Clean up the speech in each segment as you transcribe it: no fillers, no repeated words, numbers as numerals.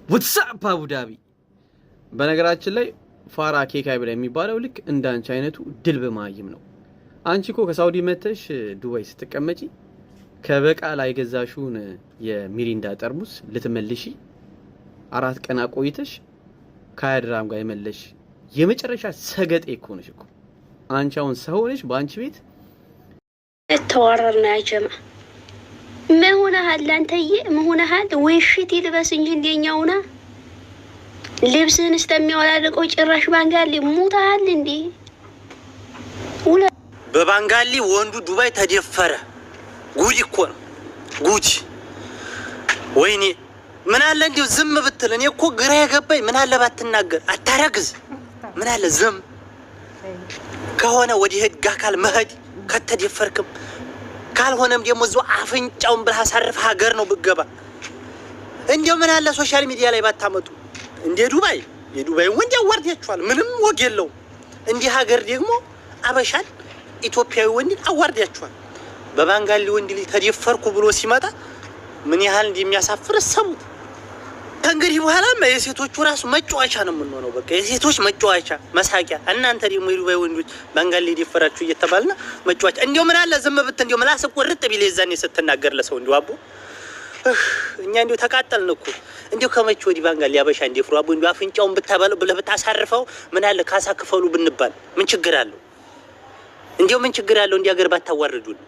ዋትስአፕ አቡዳቢ በነገራችን ላይ ፋራ ኬክ አይብላ የሚባለው ልክ እንዳንቺ አይነቱ ድልብ ማይም ነው። አንቺ እኮ ከሳውዲ መተሽ ዱባይ ስትቀመጪ ከበቃ ላይ ገዛሽውን የሚሪንዳ ጠርሙስ ልትመልሺ 4 ቀን አቆይተሽ ከአድራም ጋር የመለሽ የመጨረሻ ሰገጤ እኮ ነሽ እኮ አንቺ። አሁን ሰው ነሽ በአንቺ ቤት ተዋረርና ያጀማ መሆነሃል አንተዬ መሆነሃል። ወይሽት ይልበስ እንጂ እንደኛውና ልብስን እስከሚያወላልቀው ጭራሽ ባንጋሊ ሙታሃል እንዴ? በባንጋሊ ወንዱ ዱባይ ተደፈረ። ጉድ እኮ ነው ጉድ። ወይኔ ምን አለ እንዴ ዝም ብትል። እኔ እኮ ግራ የገባኝ ምን አለ ባትናገር አታረግዝ። ምን አለ ዝም ከሆነ ወደ ህግ አካል መሄድ ከተደፈርክም ካልሆነም ደግሞ እዛው አፍንጫውን ብለህ አሳርፍ ሀገር ነው ብገባ። እንዴው ምን አለ ሶሻል ሚዲያ ላይ ባታመጡ እንደ ዱባይ የዱባይ ወንድ ያዋርዳችኋል። ምንም ወግ የለውም። እንደ ሀገር ደግሞ አበሻል ኢትዮጵያዊ ወንድ አዋርዳችኋል። በባንጋሊ ወንድ ልጅ ተደፈርኩ ብሎ ሲመጣ ምን ያህል እንደሚያሳፍር ሰሙት። ከእንግዲህ በኋላማ የሴቶቹ ራሱ መጫወቻ ነው የምንሆነው። በቃ የሴቶች መጫወቻ መሳቂያ። እናንተ ደግሞ የዱባይ ወንዶች ባንጋሊ ደፈራችሁ እየተባልና መጫወቻ። እንዴው ምን አለ ዝም ብት እንዴው ምላስ ቁርጥ ቢል የዛኔ ስትናገር ለሰው እንዴው አቦ እኛ እንዴው ተቃጠልን እኮ። እንዴው ከመቼ ወዲህ ባንጋሊ ያበሻ እንደፍሩ አቦ እንዴው አፍንጫውን ብታበለው ብለህ ብታሳርፈው ምን አለ ካሳ ክፈሉ ብንባል ምን ችግር አለው? እንዴው ምን ችግር አለው? እንዲህ ሀገር ባታዋርዱን።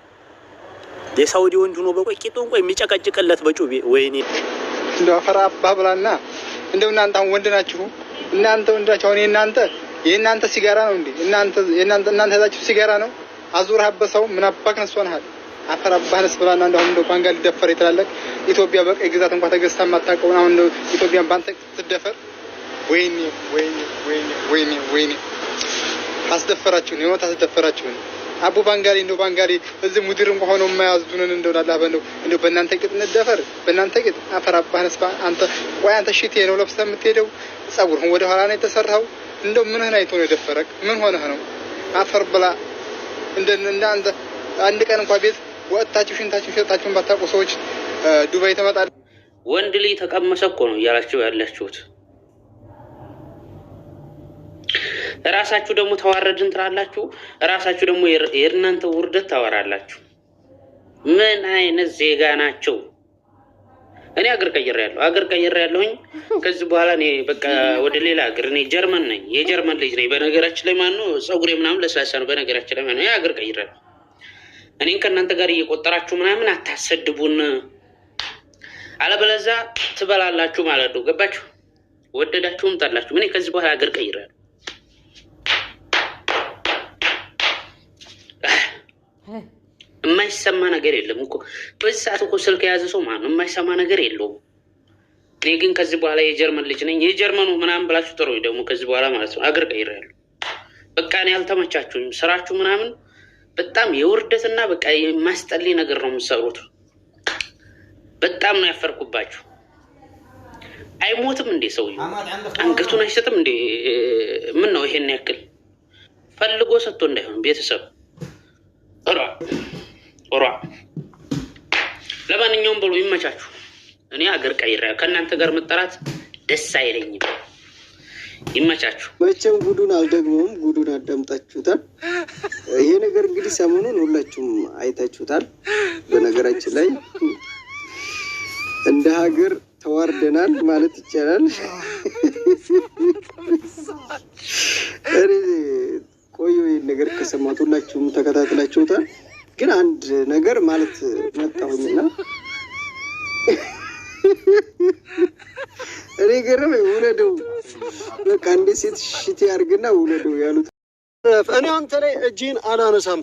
የሳውዲ ወንድ ነው በቆይ ቂጡን ቆይ የሚጨቀጭቅለት በጩቤ ወይኔ እንደው አፈራ አባብላና እንደው እናንተ ወንድ ናችሁ እናንተ ወንዳችሁ አሁን የእናንተ ሲጋራ ነው እንዴ? እናንተ ያዛችሁ ሲጋራ ነው አዙር ሀበሰው ምን አባክ ነስሆናል። አፈራ አባህነስ ብላና እንደው ባንጋሊ ደፈረ ይተላለቅ ኢትዮጵያ በቀይ ግዛት እንኳን ተገዝታ ማታቀውን አሁን እንደው ኢትዮጵያን ባንተ ትደፈር። ወይኔ ወይኔ ወይኔ ወይኔ ወይኔ አስደፈራችሁ ነው ታስደፈራችሁ። አቡ ባንጋሊ እንደው ባንጋሊ እዚህ ሙዲር እንኳን ሆኖ የማያዙንን እንደው አላህ እንደው በእናንተ ቂጥ እንደፈር በእናንተ ቂጥ አፈር አባህነስ አንተ ወይ አንተ ሽቴ ነው ለብሰህ የምትሄደው ጸጉርህን ወደ ኋላ ነው የተሰራው። እንደው ምንህን አይቶ ነው የደፈረክ? ምን ሆነህ ነው? አፈር ብላ አንተ አንድ ቀን እንኳን ቤት ወጣችሁ ሽንታችሁ ሸጣችሁን ባታውቁ ሰዎች ዱባይ ተመጣጣ ወንድ ልጅ ተቀመሰ እኮ ነው እያላችሁ ያላችሁት። ራሳችሁ ደግሞ ተዋረድን ትላላችሁ። ራሳችሁ ደግሞ የእናንተ ውርደት ታወራላችሁ። ምን አይነት ዜጋ ናቸው? እኔ አገር ቀይሬያለሁኝ። ከዚህ በኋላ እኔ በቃ ወደ ሌላ አገር እኔ ጀርመን ነኝ። የጀርመን ልጅ ነኝ። በነገራችን ላይ ማነው ጸጉሬ ምናምን ለስላሳ ነው። በነገራችን ላይ ማነው አገር ቀይሬያለሁ። እኔን ከእናንተ ጋር እየቆጠራችሁ ምናምን አታሰድቡን፣ አለበለዚያ ትበላላችሁ ማለት ነው። ገባችሁ? ወደዳችሁም ጠላችሁ። እኔ ከዚህ በኋላ አገር ቀይሬያለሁ። የማይሰማ ነገር የለም እኮ በዚህ ሰዓት እኮ ስልክ የያዘ ሰው ማነው የማይሰማ ነገር የለውም። እኔ ግን ከዚህ በኋላ የጀርመን ልጅ ነኝ። የጀርመኑ ምናምን ብላችሁ ጥሩ ደግሞ ከዚህ በኋላ ማለት ነው አገር ቀይሬያለሁ። በቃ እኔ አልተመቻችሁኝም። ስራችሁ ምናምን በጣም የውርደትና በቃ የማስጠልይ ነገር ነው የምትሰሩት። በጣም ነው ያፈርኩባችሁ። አይሞትም እንዴ ሰውዬው? አንገቱን አይሰጥም እንዴ? ምን ነው ይሄን ያክል ፈልጎ ሰጥቶ እንዳይሆን ቤተሰብ ኦራ ለማንኛውም ብሎ ይመቻችሁ። እኔ አገር ቀይሬያለሁ። ከእናንተ ጋር መጠራት ደስ አይለኝም። ይመቻችሁ። መቼም ጉዱን አልደግሞም። ጉዱን አዳምጣችሁታል። ይሄ ነገር እንግዲህ ሰሞኑን ሁላችሁም አይታችሁታል። በነገራችን ላይ እንደ ሀገር ተዋርደናል ማለት ይቻላል። ቆዩ ይሄን ነገር ከሰማቱ ሁላችሁም ተከታትላችሁታል። ግን አንድ ነገር ማለት መጣሁኝና እኔ ገረመ ውለደው በቃ እንደ ሴት ሽቲ አድርግና ውለደው ያሉት እኔ አንተ ላይ እጄን አላነሳም።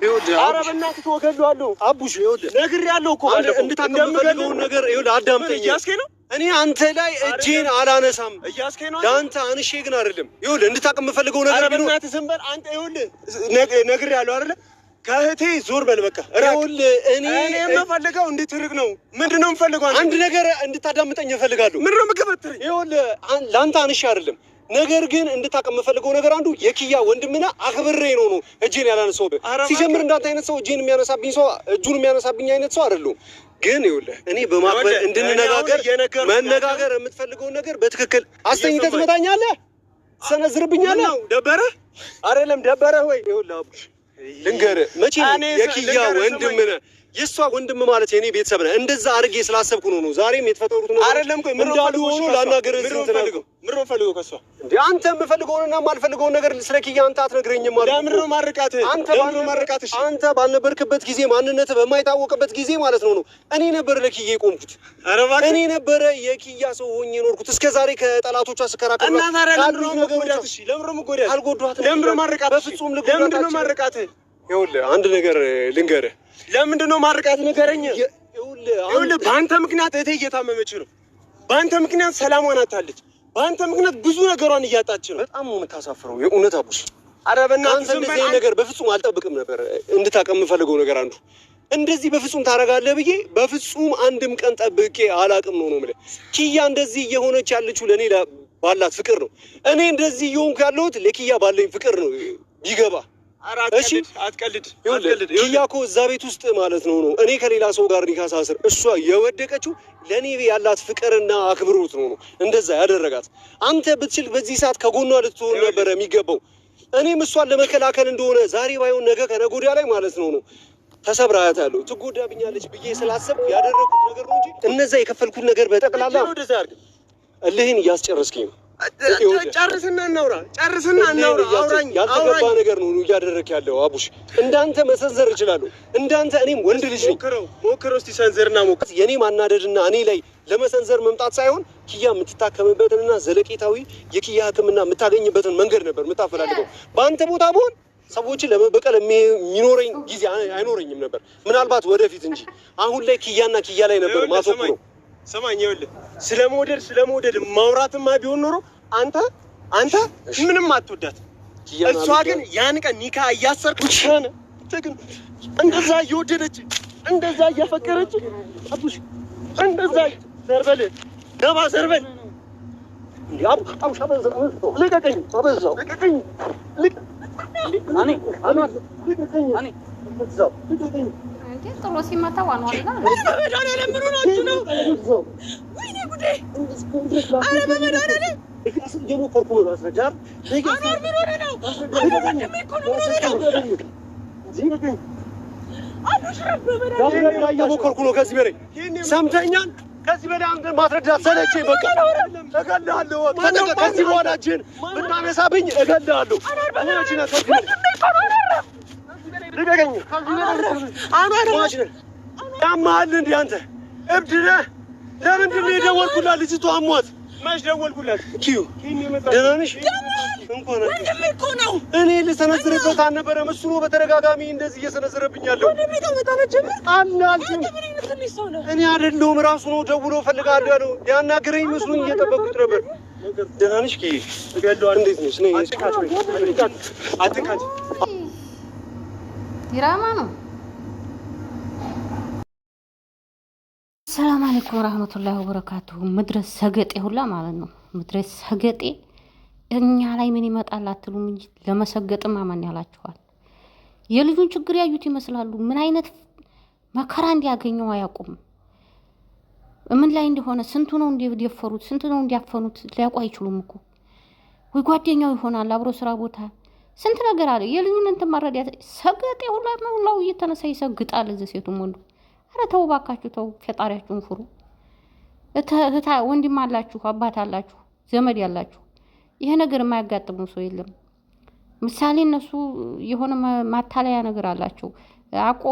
ይኸውልህ ኧረ በእናትህ ተወገድሏለሁ። አቡሽ ይኸውልህ ነግሬያለሁ እኮ እንድታቀምፈልገው ነገር ይኸውልህ አዳምጠኝ። እያስኬ ነው እኔ አንተ ላይ እጄን አላነሳም። እያስኬ ነው ለአንተ አንሼ ግን አይደለም። ይኸውልህ እንድታቀምፈልገው ነገር ቢኖር በእናትህ ዝም በል አንተ። ይኸውልህ ነግሬያለሁ አይደለ? ከእህቴ ዞር በል በቃ። ይኸውልህ እኔ የምፈልገው እንድትርቅ ነው። ምንድን ነው የምፈልገው? አንድ ነገር እንድታዳምጠኝ እፈልጋለሁ። ምንድን ነው የምትከበትረኝ? ይኸውልህ ለአንተ አንሼ አይደለም ነገር ግን እንድታቀም የምፈልገው ነገር አንዱ የኪያ ወንድምና አክብሬ ነው እጄን ያላነሳው። ሲጀምር እንዳንተ አይነት ሰው እጄን የሚያነሳብኝ ሰው እጁን የሚያነሳብኝ አይነት ሰው አይደለም። ግን ይኸውልህ እኔ በማክበር እንድንነጋገር መነጋገር የምትፈልገውን ነገር በትክክል አስተኝተህ ትመጣኛለህ፣ ትሰነዝርብኛለህ። ደበረህ አይደለም ደበረህ ወይ? ይኸውልህ አቡሽ ልንገርህ፣ መቼ የኪያ ወንድም ነህ፣ የእሷ ወንድም ማለት የኔ ቤተሰብ ነህ። እንደዛ አድርጌ ስላሰብኩ ነው ዛሬም የተፈጠሩት ነው አይደለም። ቆይ ምን እንዳልሆኑ ላናገርህ ምን ፈልገው ከሷ እንዴ? አንተ የምፈልገውንና የማልፈልገውን ነገር ስለ ኪያ አንተ አትነግረኝም ማለት ነው። ለምን ነው ማርቃት? አንተ ባልነበርክበት ጊዜ ማንነትህ በማይታወቅበት ጊዜ ማለት ነው እኔ ነበር ለኪያ የቆምኩት። እኔ ነበር የኪያ ሰው ሆኜ ኖርኩት እስከ ዛሬ ከጠላቶቿ ስከራከር እና ታዲያ ለምን ነው መጎዳት? እሺ ለምን ነው መጎዳት? አልጎዳትም። ለምን ነው ማርቃት? በፍጹም ልጎዳት። ለምን ነው ማርቃት? ይኸውልህ አንድ ነገር ልንገርህ። ለምንድን ነው ማርቃት? ንገረኝ። ይኸውልህ በአንተ ምክንያት እህቴ እየታመመች ነው። በአንተ ምክንያት ሰላሟን አታለች። በአንተ ምክንያት ብዙ ነገሯን እያጣች ነው። በጣም ነው የምታሳፍረው የእውነት አቡሽ። ኧረ በእናትህ እንደዚህ ነገር በፍጹም አልጠብቅም ነበር። እንድታውቅ የምፈልገው ነገር አንዱ እንደዚህ በፍጹም ታደርጋለህ ብዬ በፍጹም አንድም ቀን ጠብቄ አላውቅም ነው የምልህ። ኪያ እንደዚህ እየሆነች ያለችው ለእኔ ባላት ፍቅር ነው። እኔ እንደዚህ እየሆንኩ ያለሁት ለኪያ ባለኝ ፍቅር ነው። ይገባ? እሺ አትቀልድ። ኪያ እኮ እዛ ቤት ውስጥ ማለት ነው እኔ ከሌላ ሰው ጋር ሊካሳስር እሷ የወደቀችው ለእኔ ያላት ፍቅርና አክብሮት ነው እንደዛ ያደረጋት። አንተ ብትችል በዚህ ሰዓት ከጎኗ ልትሆን ነበረ የሚገባው። እኔም እሷን ለመከላከል እንደሆነ ዛሬ ባይሆን ነገ ከነገ ወዲያ ላይ ማለት ነው ተሰብራ አያታለሁ። ትጎዳብኛለች ብዬ ስላሰብኩ ያደረኩት ነገር ነው እንጂ እነዛ የከፈልኩት ነገር በጠቅላላ እልህን እያስጨረስከኝ ነው። ጨርስና እናውራ። አውራኝ። ያልተገባ ነገር ነው እያደረክ ያለው አቡሽ። እንዳንተ መሰንዘር እችላለሁ። እንዳንተ እኔም ወንድ ልጅ ነኝ። ሞክረው እስቲ ሰንዘርና ሞክር። የኔ ማናደድና እኔ ላይ ለመሰንዘር መምጣት ሳይሆን ኪያ የምትታከምበትንና ዘለቄታዊ የኪያ ሕክምና የምታገኝበትን መንገድ ነበር የምታፈላልገው። በአንተ ቦታ ብሆን ሰዎችን ለመበቀል የሚኖረኝ ጊዜ አይኖረኝም ነበር፣ ምናልባት ወደፊት እንጂ አሁን ላይ ኪያና ኪያ ላይ ነበር ማተኩረው። ሰማኝ። ይኸውልህ ስለመውደድ ማውራትማ ቢሆን ኖሮ አንተ ምንም አትወዳት። እሷ ግን ያን ቀን ኒካ እያሰርኩሽ ግን እንደዛ እየወደደች እንደዛ እያፈቀረች አቡሽ እንደዛ ዘርበል ደባ ዘርበል እንዴ አቡሽ አበዛው። ልቀቀኝ፣ አበዛው። ልቀቀኝ። እኔ ጥሎ ሲመታ ዋናው አይደል? በመድኃኒዓለም ነው። ወይኔ ጉዴ! ኧረ በመድኃኒዓለም እየሞከርኩ ነው ማስረጃ። እየሞከርኩ ነው። ከዚህ በላይ ሰምተኛል። ከዚህ በላይ አንተ ማስረዳት ሰለቸኝ። በቃ እገልሃለሁ። ከዚህ በኋላ እጅህን ብታነሳብኝ እገልሃለሁ። ልቀቀኝ። ያማሃል እንዴ አንተ? እብድ ነህ? ለምንድን ነው የደወልኩላት? ልጅቷ አሟት። መች ደወልኩላት? ኪዩ ደህና ነሽ? እንኳን እኔ ልሰነዝርበት አልነበረም። እሱ ነው በተደጋጋሚ እንደዚህ እየሰነዘረብኝ ያለው። እኔ አይደለሁም ራሱ ነው ደውሎ እፈልግሃለሁ ያለው። ያናገረኝ መስሎኝ እየጠበቁት ነበር። ደህና ነሽ ኪዩ? እንዴት ነሽ? አትንካት። ዲራማ ነው። ሰላም አለይኩም ወራህመቱላሂ ወበረካቱሁ። መድረስ ሰገጤ ሁላ ማለት ነው። መድረስ ሰገጤ እኛ ላይ ምን ይመጣል አትሉም እንጂ ለመሰገጥማ ማን ያላችኋል? የልጁን ችግር ያዩት ይመስላሉ። ምን አይነት መከራ እንዲያገኘው አያውቁም። ምን ላይ እንደሆነ ስንቱ ነው እንዲደፈሩት፣ ስንቱ ነው እንዲያፈኑት ሊያውቁ አይችሉም እኮ። ወይ ጓደኛው ይሆናል አብሮ ስራ ቦታ ስንት ነገር አለ። የልጁን እንትን ማረዳት ሰገጤ ሁላ ነው። ሁላው እየተነሳ ይሰግጣል። እዚህ ሴቱም ወንዱ። ኧረ ተው ባካችሁ ተው፣ ፈጣሪያችሁን ፍሩ። ወንድም አላችሁ፣ አባት አላችሁ፣ ዘመድ ያላችሁ ይሄ ነገር የማያጋጥሙ ሰው የለም። ምሳሌ እነሱ የሆነ ማታለያ ነገር አላቸው። አቆ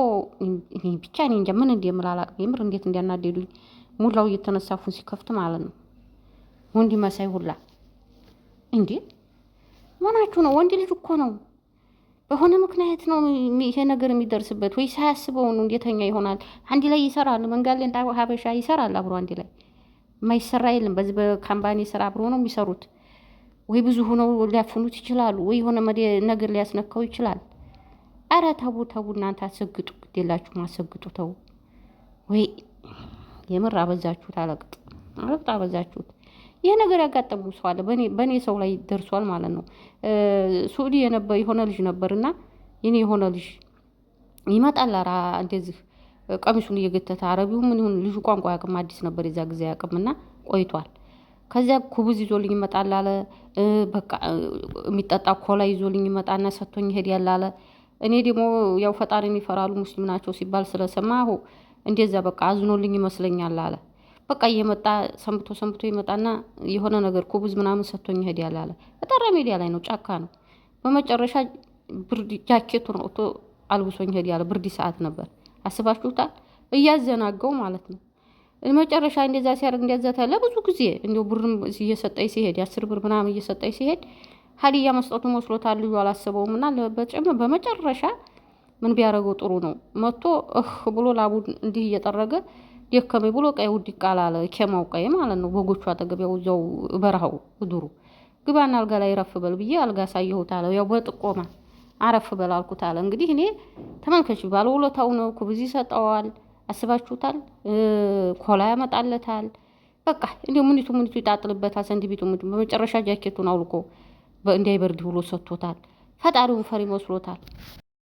ብቻ እኔ እንጃ ምን እንደምላላቅ የምር እንዴት እንዲያናደዱኝ። ሙላው እየተነሳፉን ሲከፍት ማለት ነው። ወንድ መሳይ ሁላ እንዴ ማናችሁ ነው? ወንድ ልጅ እኮ ነው። በሆነ ምክንያት ነው ይሄ ነገር የሚደርስበት። ወይ ሳያስበው ነው እንዴተኛ ይሆናል። አንድ ላይ ይሰራል። መንጋሌ እንዳ ሀበሻ ይሰራል አብሮ አንድ ላይ የማይሰራ የለም። በዚህ በካምፓኒ ስራ አብሮ ነው የሚሰሩት። ወይ ብዙ ሆነው ሊያፍኑት ይችላሉ። ወይ የሆነ ነገር ሊያስነካው ይችላል። አረ ተቡ እናንተ አሰግጡ፣ ግዴላችሁ ማሰግጡ ተው። ወይ የምር አበዛችሁት። አለቅጥ አበዛችሁት። ይሄ ነገር ያጋጠሙ ሰው አለ። በእኔ ሰው ላይ ደርሷል ማለት ነው። ሱዲ የሆነ ልጅ ነበርና የኔ የሆነ ልጅ ይመጣል። ኧረ እንደዚህ ቀሚሱን እየገተተ አረቢው ምን ይሁን ልጁ ቋንቋ ያቅም አዲስ ነበር የዛ ጊዜ ያቅምና ቆይቷል። ከዚያ ኩብዝ ይዞልኝ ይመጣል አለ። በቃ የሚጠጣ ኮላ ይዞልኝ ይመጣና ሰጥቶኝ ይሄዳል አለ። እኔ ደግሞ ያው ፈጣሪን ይፈራሉ ሙስሊም ናቸው ሲባል ስለሰማሁ እንደዛ በቃ አዝኖልኝ ይመስለኛል አለ። በቃ እየመጣ ሰንብቶ ይመጣና የሆነ ነገር ኩብዝ ምናምን ሰጥቶኝ ይሄዳል አለ። በጠራ ሜዲያ ላይ ነው፣ ጫካ ነው። በመጨረሻ ብርድ ጃኬቱን አውጥቶ አልብሶኝ ይሄዳል። ብርድ ሰዓት ነበር። አስባችሁታል? እያዘናገው ማለት ነው። መጨረሻ እንደዛ ሲያደርግ እንደዛ ታለ ብዙ ጊዜ እንደው ብርም እየሰጠኝ ሲሄድ 10 ብር ምናምን እየሰጠኝ ሲሄድ ሀዲያ መስጠቱ መስሎታል። ልጁ አላሰበውም እና በመጨረሻ ምን ቢያደርገው ጥሩ ነው? መጥቶ ብሎ ላቡን እንዲህ እየጠረገ ደከመኝ ብሎ ቀይ ውድቅ አላለ። ኬማው ቀይ ማለት ነው። በጎቹ አጠገብ ያው እዛው በረሃው ዱሩ ግባና አልጋ ላይ ረፍ በል ብዬ አልጋ ሳየሁት አለ። ያው በጥቆማ አረፍ በል አልኩት አለ። እንግዲህ እኔ ተመልከች ባለውለታው ነው። ኩብዝ ይሰጠዋል። አስባችሁታል? ኮላ ያመጣለታል። በቃ እንደው ምኒቱ ይጣጥልበታል። ሰንዲቢቱ በመጨረሻ ጃኬቱን አውልቆ እንዳይበርድ ብሎ ሰጥቶታል። ፈጣሪውን ፈሪ መስሎታል።